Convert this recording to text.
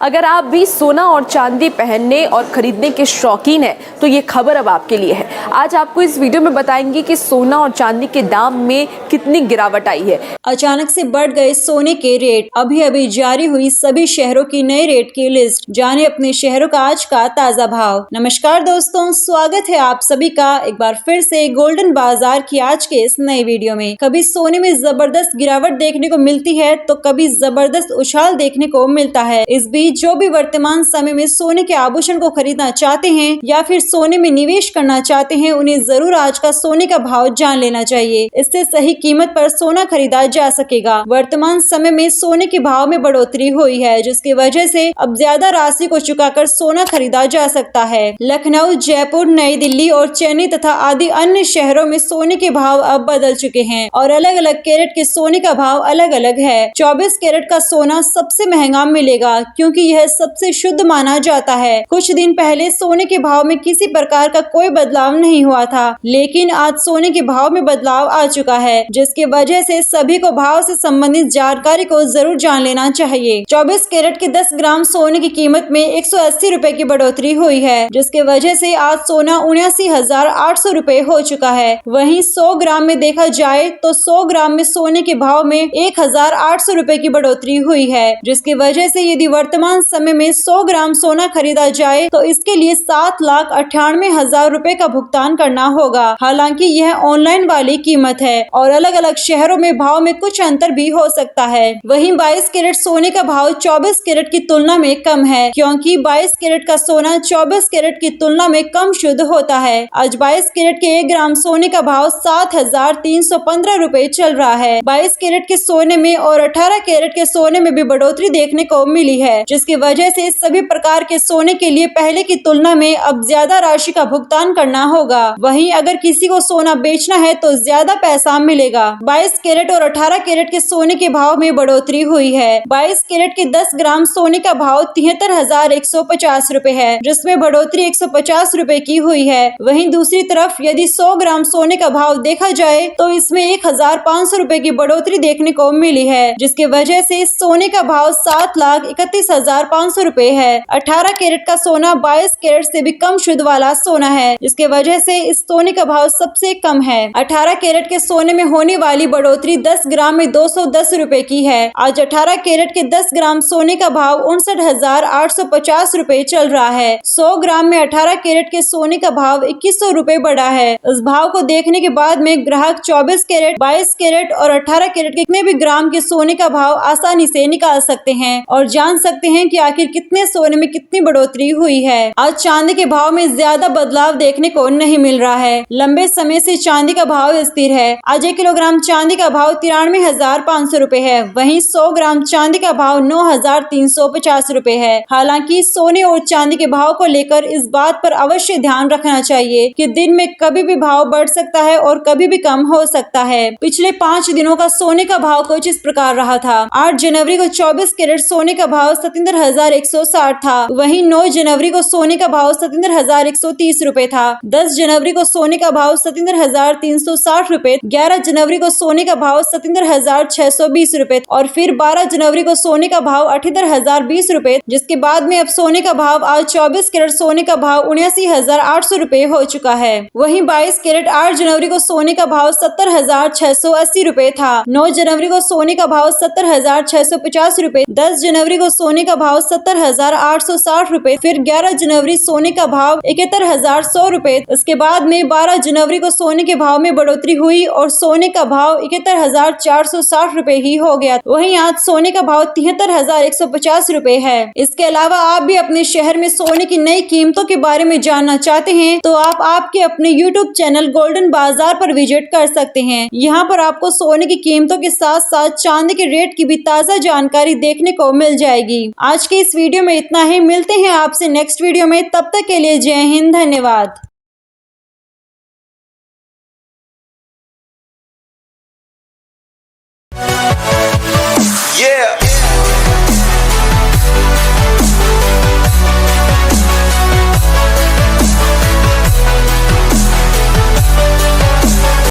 अगर आप भी सोना और चांदी पहनने और खरीदने के शौकीन हैं तो ये खबर अब आपके लिए है। आज आपको इस वीडियो में बताएंगे कि सोना और चांदी के दाम में कितनी गिरावट आई है। अचानक से बढ़ गए सोने के रेट। अभी अभी जारी हुई सभी शहरों की नए रेट की लिस्ट। जाने अपने शहरों का आज का ताजा भाव। नमस्कार दोस्तों, स्वागत है आप सभी का एक बार फिर से गोल्डन बाजार की आज के इस नए वीडियो में। कभी सोने में जबरदस्त गिरावट देखने को मिलती है तो कभी जबरदस्त उछाल देखने को मिलता है। इस बीच जो भी वर्तमान समय में सोने के आभूषण को खरीदना चाहते हैं या फिर सोने में निवेश करना चाहते हैं, उन्हें जरूर आज का सोने का भाव जान लेना चाहिए। इससे सही कीमत पर सोना खरीदा जा सकेगा। वर्तमान समय में सोने के भाव में बढ़ोतरी हुई है, जिसकी वजह से अब ज्यादा राशि को चुकाकर सोना खरीदा जा सकता है। लखनऊ, जयपुर, नई दिल्ली और चेन्नई तथा आदि अन्य शहरों में सोने के भाव अब बदल चुके हैं और अलग अलग कैरेट के सोने का भाव अलग अलग है। 24 कैरेट का सोना सबसे महंगा मिलेगा क्योंकि यह सबसे शुद्ध माना जाता है। कुछ दिन पहले सोने के भाव में किसी प्रकार का कोई बदलाव नहीं हुआ था, लेकिन आज सोने के भाव में बदलाव आ चुका है, जिसकी वजह से सभी को भाव से संबंधित जानकारी को जरूर जान लेना चाहिए। 24 कैरेट के 10 ग्राम सोने की कीमत में 180 रुपए की बढ़ोतरी हुई है, जिसके वजह से आज सोना 79,800 रुपए हो चुका है। वहीं 100 ग्राम में देखा जाए तो 100 ग्राम में सोने के भाव में 1,800 रुपए की बढ़ोतरी हुई है, जिसकी वजह से यदि वर्तमान समय में 100 ग्राम सोना खरीदा जाए तो इसके लिए 7,98,000 रुपए का भुगतान करना होगा। हालांकि यह ऑनलाइन वाली कीमत है और अलग अलग शहरों में भाव में कुछ अंतर भी हो सकता है। वहीं 22 कैरेट सोने का भाव 24 कैरेट की तुलना में कम है, क्योंकि 22 कैरेट का सोना 24 कैरेट की तुलना में कम शुद्ध होता है। आज 22 कैरेट के 1 ग्राम सोने का भाव 7,315 रुपए चल रहा है। 22 कैरेट के सोने में और 18 कैरेट के सोने में भी बढ़ोतरी देखने को मिली है, जिसकी वजह से सभी प्रकार के सोने के लिए पहले की तुलना में अब ज्यादा राशि का भुगतान करना होगा। वहीं अगर किसी को सोना बेचना है तो ज्यादा पैसा मिलेगा। 22 कैरेट और 18 कैरेट के सोने के भाव में बढ़ोतरी हुई है। 22 कैरेट के 10 ग्राम सोने का भाव 73,150 रुपए है, जिसमें बढ़ोतरी 150 रुपए की हुई है। वहीं दूसरी तरफ यदि 100 ग्राम सोने का भाव देखा जाए तो इसमें 1,500 रुपए की बढ़ोतरी देखने को मिली है, जिसकी वजह से सोने का भाव 7,31,500 रुपए है। 18 कैरेट का सोना 22 कैरेट से भी कम शुद्ध वाला सोना है, जिसके वजह से इस सोने का भाव सबसे कम है। 18 कैरेट के सोने में होने वाली बढ़ोतरी 10 ग्राम में 210 रुपए की है। आज 18 कैरेट के 10 ग्राम सोने का भाव 59,850 रुपए चल रहा है। 100 ग्राम में 18 कैरेट के सोने का भाव 2,100 रुपए बढ़ा है। इस भाव को देखने के बाद में ग्राहक 24 कैरेट, 22 कैरेट और 18 कैरेट के कितने भी ग्राम के सोने का भाव आसानी से निकाल सकते हैं और जान सकते हैं कि आखिर कितने सोने में कितनी बढ़ोतरी हुई है। आज चांदी के भाव में ज्यादा बदलाव देखने को नहीं मिल रहा है। लंबे समय से चांदी का भाव स्थिर है। आज 1 किलोग्राम चांदी का भाव 93,500 रुपए है। वहीं 100 ग्राम चांदी का भाव 9,350 रुपए है। हालांकि सोने और चांदी के भाव को लेकर इस बात पर अवश्य ध्यान रखना चाहिए कि दिन में कभी भी भाव बढ़ सकता है और कभी भी कम हो सकता है। पिछले 5 दिनों का सोने का भाव कुछ इस प्रकार रहा था। 8 जनवरी को 24 कैरेट सोने का भाव 77,160 था। वहीं 9 जनवरी को सोने का भाव 77,130 रुपए था। 10 जनवरी को सोने का भाव 77,360 रुपए, 11 जनवरी को सोने का भाव 77,620 रुपए और फिर 12 जनवरी को सोने का भाव 78,020 रुपए, जिसके बाद में अब सोने का भाव आज 24 कैरेट सोने का भाव 79,800 रुपए हो चुका है। वहीं 22 कैरेट 8 जनवरी को सोने का भाव 70,680 रुपए था। 9 जनवरी को सोने का भाव 70,650 रुपए, 10 जनवरी को सोने का भाव 70,860 रुपए, फिर 11 जनवरी सोने का भाव 71,100 रुपए। इसके बाद में 12 जनवरी को सोने के भाव में बढ़ोतरी हुई और सोने का भाव 71,460 रुपए ही हो गया। वहीं आज सोने का भाव 73,150 रुपए है। इसके अलावा आप भी अपने शहर में सोने की नई कीमतों के बारे में जानना चाहते हैं तो आप आपके अपने YouTube चैनल गोल्डन बाजार पर विजिट कर सकते हैं। यहाँ पर आपको सोने की कीमतों के साथ साथ चांदी के रेट की भी ताजा जानकारी देखने को मिल जाएगी। आज के इस वीडियो में इतना ही। मिलते हैं आपसे नेक्स्ट वीडियो में। तब तक के लिए जय हिंद, धन्यवाद। Yeah.